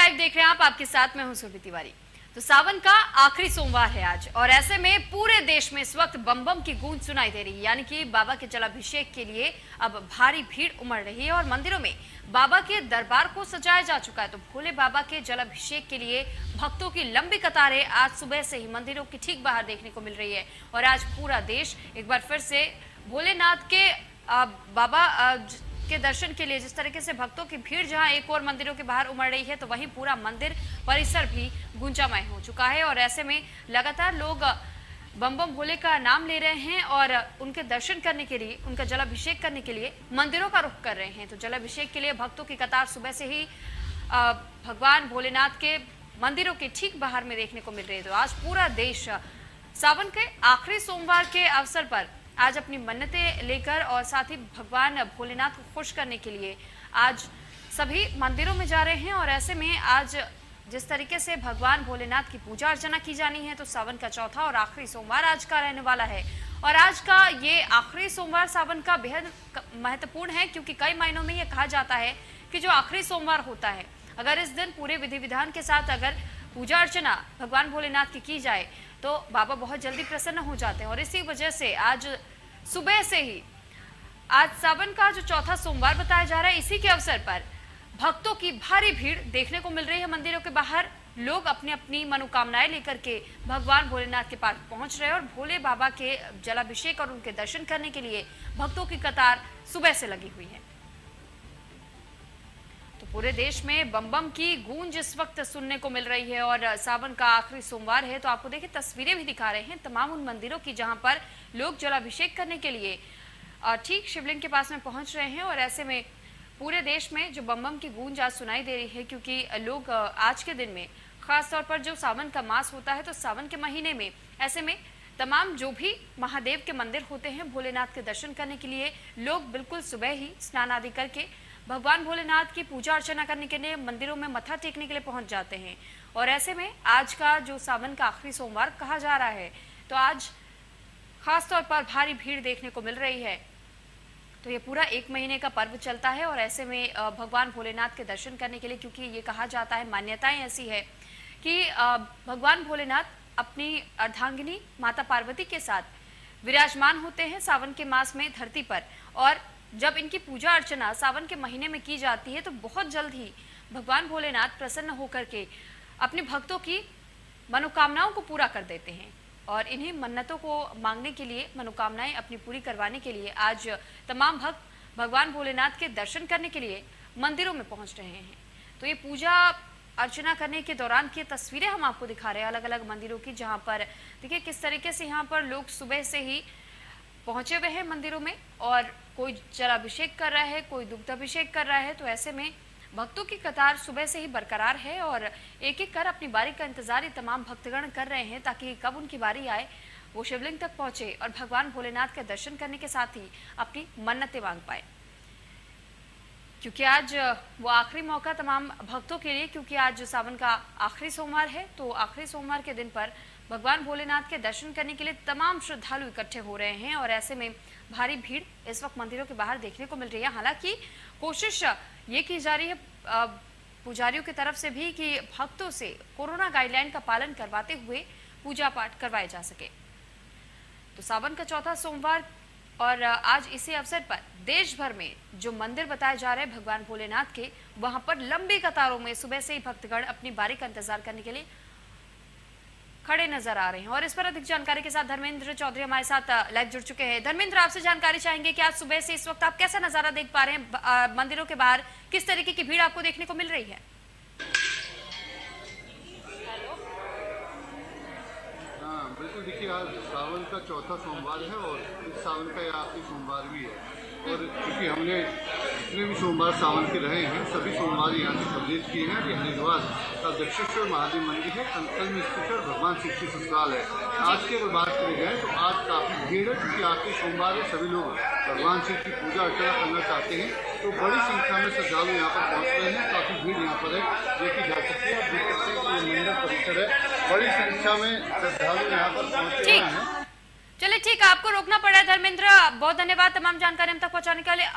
Live देख रहे हैं आप, आपके साथ मैं हूं सुरभि तिवारी। तो सावन का आखिरी सोमवार है आज, और ऐसे में पूरे देश में इस वक्त बम बम की गूंज सुनाई दे रही है। यानी कि बाबा के जलाभिषेक के लिए अब भारी भीड़ उमड़ रही है और मंदिरों में बाबा के दरबार को सजाया जा चुका है। तो भोले बाबा के जलाभिषेक के लिए भक्तों की लंबी कतारें आज सुबह से ही मंदिरों के ठीक बाहर देखने को मिल रही है। और आज पूरा देश एक बार फिर से भोलेनाथ के बाबा के दर्शन के लिए, जिस तरीके से भक्तों की भीड़ जहां एक और मंदिरों के बाहर उमड़ रही है, तो वहीं पूरा मंदिर परिसर भी गुंजामय हो चुका है। और ऐसे में लगातार लोग बम बम भोले का नाम ले रहे हैं और उनके दर्शन करने के लिए, उनका जलाभिषेक करने के लिए मंदिरों का रुख कर रहे हैं। तो जलाभिषेक के लिए भक्तों की कतार सुबह से ही भगवान भोलेनाथ के मंदिरों के ठीक बाहर में देखने को मिल रही है। तो आज पूरा देश सावन के आखिरी सोमवार के अवसर पर आज अपनी मन्नतें लेकर और साथ ही भगवान भोलेनाथ को खुश करने के लिए आज सभी मंदिरों में जा रहे हैं। और ऐसे में आज जिस तरीके से भगवान भोलेनाथ की पूजा अर्चना की जानी है, तो सावन का चौथा और आखिरी सोमवार आज का रहने वाला है। और आज का ये आखिरी सोमवार सावन का बेहद महत्वपूर्ण है, क्योंकि कई मायनों में ये कहा जाता है कि जो आखिरी सोमवार होता है, अगर इस दिन पूरे विधि विधान के साथ अगर पूजा अर्चना भगवान भोलेनाथ की जाए तो बाबा बहुत जल्दी प्रसन्न हो जाते हैं। और इसी वजह से आज सुबह से ही आज सावन का जो चौथा सोमवार बताया जा रहा है, इसी के अवसर पर भक्तों की भारी भीड़ देखने को मिल रही है। मंदिरों के बाहर लोग अपनी अपनी मनोकामनाएं लेकर के भगवान भोलेनाथ के पास पहुंच रहे हैं और भोले बाबा के जलाभिषेक और उनके दर्शन करने के लिए भक्तों की कतार सुबह से लगी हुई है। तो पूरे देश में बम बम की गूंज इस वक्त सुनने को मिल रही है और सावन का आखिरी सोमवार है। तो आपको देखिए तस्वीरें भी दिखा रहे हैं तमाम उन मंदिरों की जहां पर लोग जलाभिषेक करने के लिए ठीक शिवलिंग के पास में पहुंच रहे हैं। और ऐसे में पूरे देश में जो बम बम की गूंज आज सुनाई दे रही है, क्योंकि लोग आज के दिन में खास तौर पर जो सावन का मास होता है, तो सावन के महीने में ऐसे में तमाम जो भी महादेव के मंदिर होते हैं, भोलेनाथ के दर्शन करने के लिए लोग बिल्कुल सुबह ही स्नान आदि करके भगवान भोलेनाथ की पूजा अर्चना करने के लिए मंदिरों में मत्था टेकने के लिए पहुंच जाते हैं। और ऐसे में आज का जो सावन का आखिरी सोमवार कहा जा रहा है, तो आज खास तौर पर भारी भीड़ देखने को मिल रही है। तो ये पूरा एक महीने का पर्व चलता है और ऐसे में भगवान भोलेनाथ के दर्शन करने के लिए, क्योंकि ये कहा जाता है, मान्यताएं ऐसी है कि भगवान भोलेनाथ अपनी अर्धांगिनी माता पार्वती के साथ विराजमान होते हैं सावन के मास में धरती पर। और जब इनकी पूजा अर्चना सावन के महीने में की जाती है, तो बहुत जल्द ही भगवान भोलेनाथ प्रसन्न होकर के अपने भक्तों की मनोकामनाओं को पूरा कर देते हैं। और इन्हीं मन्नतों को मांगने के लिए, मनोकामनाएं अपनी पूरी करवाने के लिए आज तमाम भक्त भगवान भोलेनाथ के दर्शन करने के लिए मंदिरों में पहुंच रहे हैं। तो ये पूजा अर्चना करने के दौरान की तस्वीरें हम आपको दिखा रहे हैं अलग अलग मंदिरों की, जहां पर देखिए किस तरीके से यहाँ पर लोग सुबह से ही पहुंचे हुए हैं मंदिरों में और कोई जलाभिषेक कर रहा है, कोई दुग्धाभिषेक कर रहा है। तो ऐसे में भक्तों की कतार सुबह से ही बरकरार है और एक एक कर अपनी बारी का इंतजार ही तमाम भक्तगण कर रहे हैं, ताकि कब उनकी बारी आए वो शिवलिंग तक पहुंचे और भगवान भोलेनाथ के दर्शन करने के साथ ही अपनी मन्नतें मांग पाए। क्योंकि आज वो आखिरी मौका तमाम भक्तों के लिए, क्योंकि आज सावन का आखिरी सोमवार है, तो आखिरी सोमवार के दिन पर भगवान भोलेनाथ के दर्शन करने के लिए तमाम श्रद्धालु इकट्ठे हो रहे हैं। और ऐसे में भारी भीड़ इस वक्त मंदिरों के बाहर देखने को मिल रही है। हालांकि कोशिश ये की जा रही है पुजारियों की तरफ से भी कि भक्तों से कोरोना गाइडलाइन का पालन करवाते हुए पूजा पाठ करवाए जा सके। तो सावन का चौथा सोमवार और आज इसी अवसर पर देश भर में जो मंदिर बताए जा रहे हैं भगवान भोलेनाथ के, वहां पर लंबी कतारों में सुबह से ही भक्तगण अपनी बारी का इंतजार करने के लिए खड़े नजर आ रहे हैं। और इस पर अधिक जानकारी के साथ धर्मेंद्र चौधरी हमारे साथ लाइव जुड़ चुके हैं। धर्मेंद्र, आपसे जानकारी चाहेंगे कि आज सुबह से इस वक्त आप कैसा नजारा देख पा रहे हैं मंदिरों के बाहर, किस तरीके की भीड़ आपको देखने को मिल रही है? हाँ बिल्कुल, देखिए आज सावन का चौथा सोमवार है और इस सावन का यह आखिरी सोमवार भी है। और क्योंकि हमने जितने भी सोमवार सावन के रहे हैं, सभी सोमवार यहाँ से कवरेज किए हैं। कि हरिद्वार का दक्षेश्वर महादेव मंदिर है, कंकल में स्थित है, भगवान शिव की ससुराल है। आज की अगर बात करी जाए तो आज काफ़ी भीड़ है, क्योंकि आखिरी सोमवार है, सभी लोग भगवान शिव की पूजा अर्चना करना चाहते हैं। तो बड़ी संख्या में श्रद्धालु यहाँ पर पहुँच रहे हैं, काफ़ी भीड़ यहाँ पर है देखी जा सकती है। आप देख सकते हैं कि ये मंदिर परिसर है, बड़ी संख्या में श्रद्धालु यहाँ पर पहुँचे हुए हैं। चलिए ठीक है, आपको रोकना पड़ा है धर्मेंद्र, बहुत धन्यवाद तमाम जानकारी हम तक पहुंचाने के लिए। और